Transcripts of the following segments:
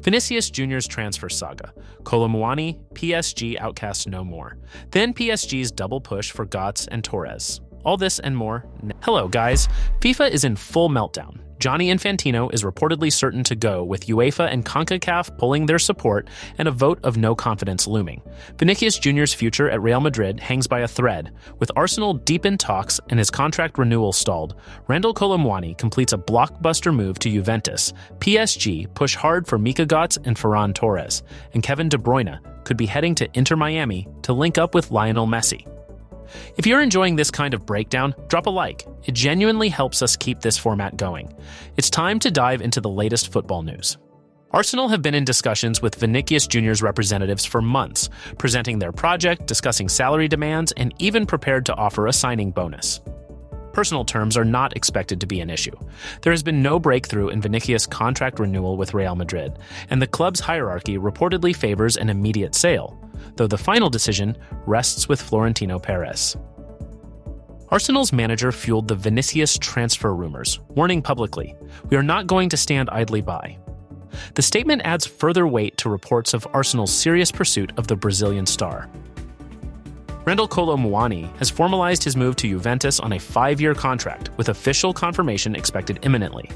Vinicius Junior's transfer saga. Kolo Muani, PSG outcast no more. Then PSG's double push for Godts and Torres. All this and more. Hello, guys. FIFA is in full meltdown. Gianni Infantino is reportedly certain to go, with UEFA and CONCACAF pulling their support and a vote of no confidence looming. Vinicius Junior's future at Real Madrid hangs by a thread. With Arsenal deep in talks and his contract renewal stalled, Randal Kolo Muani completes a blockbuster move to Juventus. PSG push hard for Mika Godts and Ferran Torres, and Kevin De Bruyne could be heading to Inter Miami to link up with Lionel Messi. If you're enjoying this kind of breakdown, drop a like. It genuinely helps us keep this format going. It's time to dive into the latest football news. Arsenal have been in discussions with Vinicius Junior's representatives for months, presenting their project, discussing salary demands, and even prepared to offer a signing bonus. Personal terms are not expected to be an issue. There has been no breakthrough in Vinicius' contract renewal with Real Madrid, and the club's hierarchy reportedly favors an immediate sale, though the final decision rests with Florentino Perez. Arsenal's manager fueled the Vinicius transfer rumors, warning publicly, "We are not going to stand idly by." The statement adds further weight to reports of Arsenal's serious pursuit of the Brazilian star. Randal Kolo Muani has formalized his move to Juventus on a 5-year contract, with official confirmation expected imminently.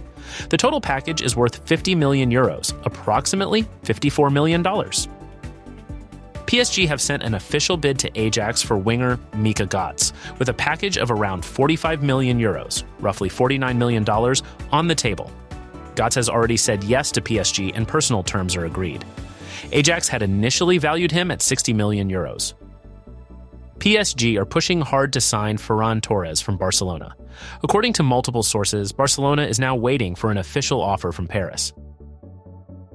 The total package is worth €50 million, approximately $54 million. PSG have sent an official bid to Ajax for winger Mika Godts, with a package of around €45 million, roughly $49 million, on the table. Godts has already said yes to PSG and personal terms are agreed. Ajax had initially valued him at €60 million. PSG are pushing hard to sign Ferran Torres from Barcelona. According to multiple sources, Barcelona is now waiting for an official offer from Paris.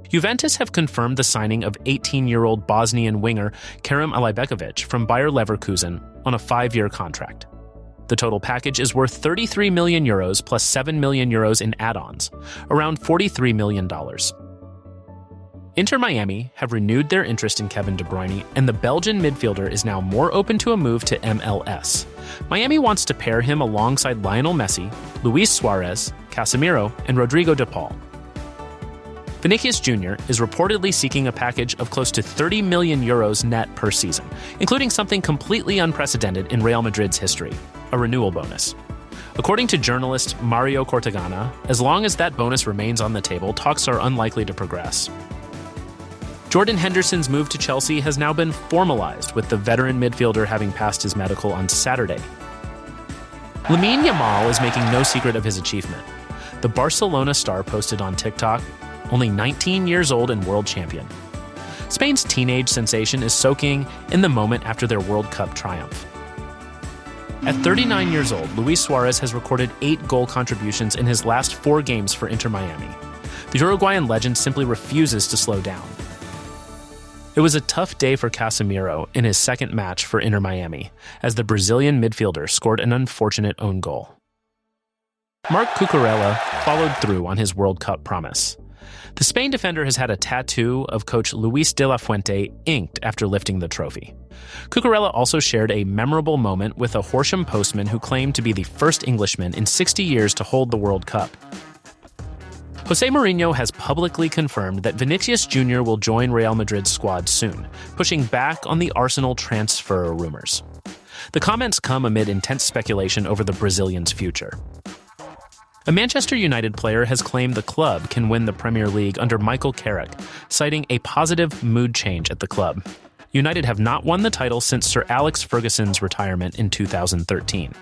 Juventus have confirmed the signing of 18-year-old Bosnian winger Kerem Alajbegović from Bayer Leverkusen on a 5-year contract. The total package is worth €33 million plus €7 million in add-ons, around $43 million. Inter Miami have renewed their interest in Kevin De Bruyne, and the Belgian midfielder is now more open to a move to MLS. Miami wants to pair him alongside Lionel Messi, Luís Suárez, Casemiro, and Rodrigo de Paul. Vinicius Junior is reportedly seeking a package of close to €30 million net per season, including something completely unprecedented in Real Madrid's history, a renewal bonus. According to journalist Mario Cortegana, as long as that bonus remains on the table, talks are unlikely to progress. Jordan Henderson's move to Chelsea has now been formalized, with the veteran midfielder having passed his medical on Saturday. Lamine Yamal is making no secret of his achievement. The Barcelona star posted on TikTok, only 19 years old and world champion. Spain's teenage sensation is soaking in the moment after their World Cup triumph. At 39 years old, Luís Suárez has recorded 8 goal contributions in his last 4 games for Inter Miami. The Uruguayan legend simply refuses to slow down. It was a tough day for Casemiro in his second match for Inter Miami, as the Brazilian midfielder scored an unfortunate own goal. Marc Cucurella followed through on his World Cup promise. The Spain defender has had a tattoo of coach Luís de la Fuente inked after lifting the trophy. Cucurella also shared a memorable moment with a Horsham postman who claimed to be the first Englishman in 60 years to hold the World Cup. Jose Mourinho has publicly confirmed that Vinicius Junior will join Real Madrid's squad soon, pushing back on the Arsenal transfer rumors. The comments come amid intense speculation over the Brazilian's future. A Manchester United player has claimed the club can win the Premier League under Michael Carrick, citing a positive mood change at the club. United have not won the title since Sir Alex Ferguson's retirement in 2013.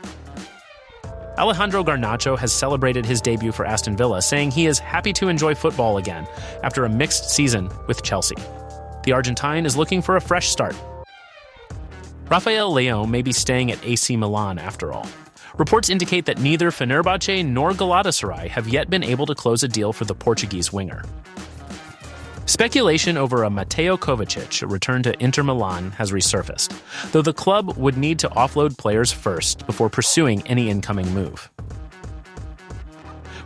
Alejandro Garnacho has celebrated his debut for Aston Villa, saying he is happy to enjoy football again after a mixed season with Chelsea. The Argentine is looking for a fresh start. Rafael Leão may be staying at AC Milan after all. Reports indicate that neither Fenerbahce nor Galatasaray have yet been able to close a deal for the Portuguese winger. Speculation over a Mateo Kovačić return to Inter Milan has resurfaced, though the club would need to offload players first before pursuing any incoming move.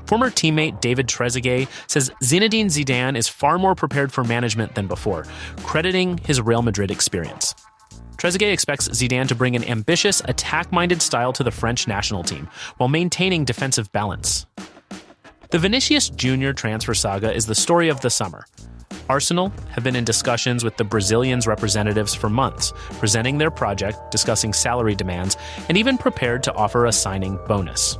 Former teammate David Trezeguet says Zinedine Zidane is far more prepared for management than before, crediting his Real Madrid experience. Trezeguet expects Zidane to bring an ambitious, attack-minded style to the French national team, while maintaining defensive balance. The Vinicius Junior transfer saga is the story of the summer. Arsenal have been in discussions with the Brazilians' representatives for months, presenting their project, discussing salary demands, and even prepared to offer a signing bonus.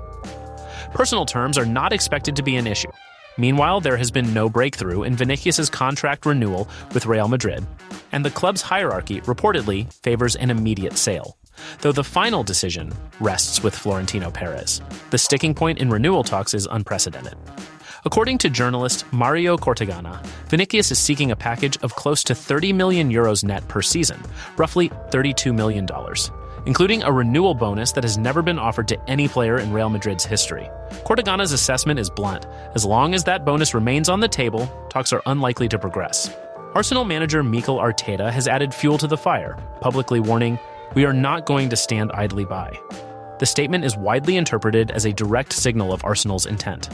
Personal terms are not expected to be an issue. Meanwhile, there has been no breakthrough in Vinicius' contract renewal with Real Madrid, and the club's hierarchy reportedly favors an immediate sale, though the final decision rests with Florentino Perez. The sticking point in renewal talks is unprecedented. According to journalist Mario Cortegana, Vinicius is seeking a package of close to 30 million euros net per season, roughly $32 million, including a renewal bonus that has never been offered to any player in Real Madrid's history. Cortegana's assessment is blunt. As long as that bonus remains on the table, talks are unlikely to progress. Arsenal manager Mikel Arteta has added fuel to the fire, publicly warning, "We are not going to stand idly by." The statement is widely interpreted as a direct signal of Arsenal's intent.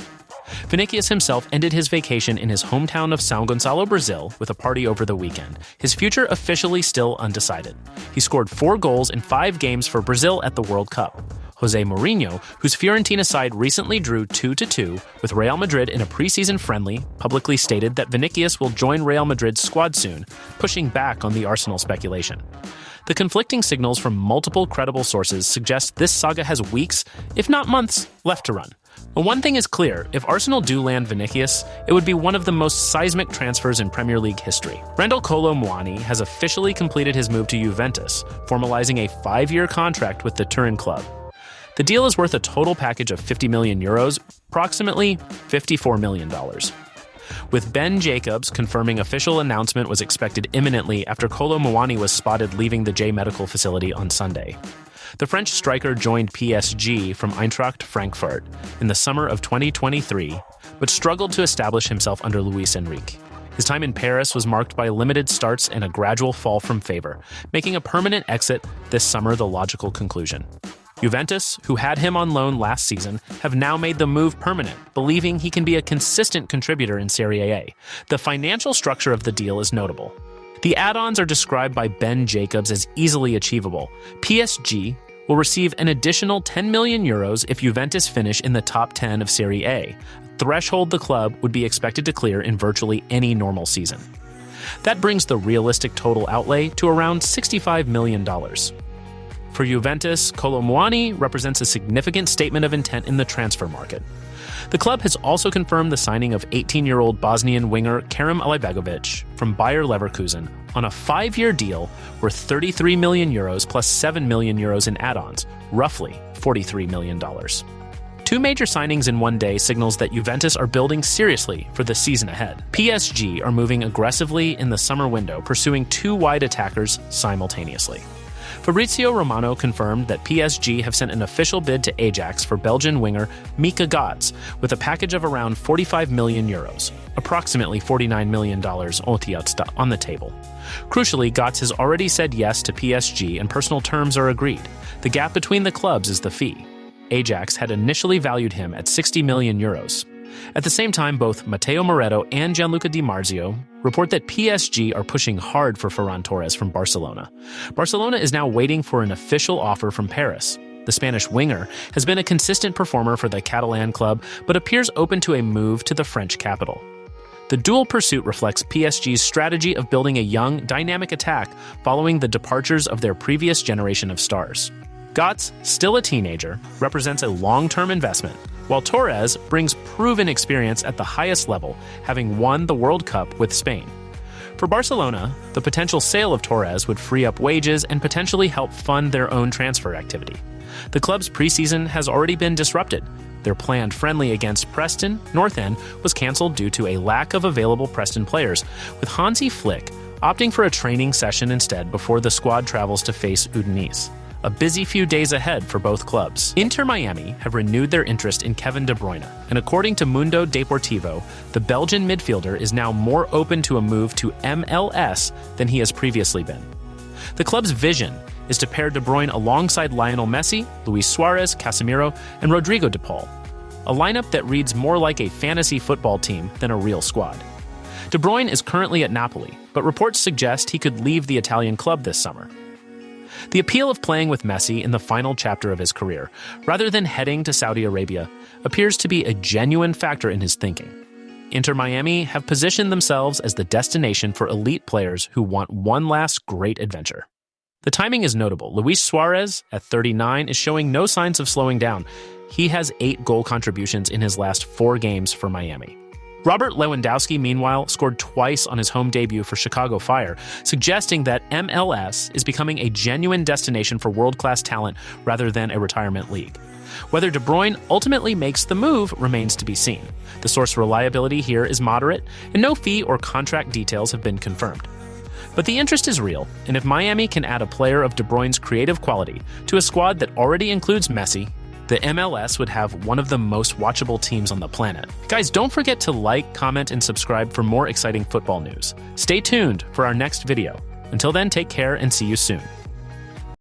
Vinicius himself ended his vacation in his hometown of São Gonçalo, Brazil, with a party over the weekend, his future officially still undecided. He scored 4 goals in 5 games for Brazil at the World Cup. Jose Mourinho, whose Fiorentina side recently drew 2-2 with Real Madrid in a preseason friendly, publicly stated that Vinicius will join Real Madrid's squad soon, pushing back on the Arsenal speculation. The conflicting signals from multiple credible sources suggest this saga has weeks, if not months, left to run. But one thing is clear, if Arsenal do land Vinicius, it would be one of the most seismic transfers in Premier League history. Randal Kolo Muani has officially completed his move to Juventus, formalizing a 5-year contract with the Turin club. The deal is worth a total package of 50 million euros, approximately $54 million. With Ben Jacobs confirming official announcement was expected imminently after Kolo Muani was spotted leaving the J Medical facility on Sunday. The French striker joined PSG from Eintracht Frankfurt in the summer of 2023, but struggled to establish himself under Luís Enrique. His time in Paris was marked by limited starts and a gradual fall from favor, making a permanent exit this summer the logical conclusion. Juventus, who had him on loan last season, have now made the move permanent, believing he can be a consistent contributor in Serie A. The financial structure of the deal is notable. The add-ons are described by Ben Jacobs as easily achievable. PSG will receive an additional 10 million euros if Juventus finish in the top 10 of Serie A, a threshold the club would be expected to clear in virtually any normal season. That brings the realistic total outlay to around $65 million. For Juventus, Kolo Muani represents a significant statement of intent in the transfer market. The club has also confirmed the signing of 18-year-old Bosnian winger Kerem Alajbegović from Bayer Leverkusen on a 5-year deal worth 33 million euros plus 7 million euros in add-ons, roughly $43 million. 2 major signings in one day signals that Juventus are building seriously for the season ahead. PSG are moving aggressively in the summer window, pursuing 2 wide attackers simultaneously. Fabrizio Romano confirmed that PSG have sent an official bid to Ajax for Belgian winger Mika Godts with a package of around 45 million euros, approximately $49 million on the table. Crucially, Godts has already said yes to PSG and personal terms are agreed. The gap between the clubs is the fee. Ajax had initially valued him at 60 million euros. At the same time, both Matteo Moretto and Gianluca Di Marzio report that PSG are pushing hard for Ferran Torres from Barcelona. Barcelona is now waiting for an official offer from Paris. The Spanish winger has been a consistent performer for the Catalan club, but appears open to a move to the French capital. The dual pursuit reflects PSG's strategy of building a young, dynamic attack following the departures of their previous generation of stars. Godts, still a teenager, represents a long-term investment, while Torres brings proven experience at the highest level, having won the World Cup with Spain. For Barcelona, the potential sale of Torres would free up wages and potentially help fund their own transfer activity. The club's preseason has already been disrupted. Their planned friendly against Preston North End was cancelled due to a lack of available Preston players, with Hansi Flick opting for a training session instead before the squad travels to face Udinese. A busy few days ahead for both clubs. Inter Miami have renewed their interest in Kevin De Bruyne, and according to Mundo Deportivo, the Belgian midfielder is now more open to a move to MLS than he has previously been. The club's vision is to pair De Bruyne alongside Lionel Messi, Luís Suárez, Casemiro, and Rodrigo de Paul, a lineup that reads more like a fantasy football team than a real squad. De Bruyne is currently at Napoli, but reports suggest he could leave the Italian club this summer. The appeal of playing with Messi in the final chapter of his career, rather than heading to Saudi Arabia, appears to be a genuine factor in his thinking. Inter Miami have positioned themselves as the destination for elite players who want one last great adventure. The timing is notable. Luís Suárez, at 39, is showing no signs of slowing down. He has 8 goal contributions in his last 4 games for Miami. Robert Lewandowski, meanwhile, scored twice on his home debut for Chicago Fire, suggesting that MLS is becoming a genuine destination for world-class talent rather than a retirement league. Whether De Bruyne ultimately makes the move remains to be seen. The source reliability here is moderate, and no fee or contract details have been confirmed. But the interest is real, and if Miami can add a player of De Bruyne's creative quality to a squad that already includes Messi, the MLS would have one of the most watchable teams on the planet. Guys, don't forget to like, comment, and subscribe for more exciting football news. Stay tuned for our next video. Until then, take care and see you soon.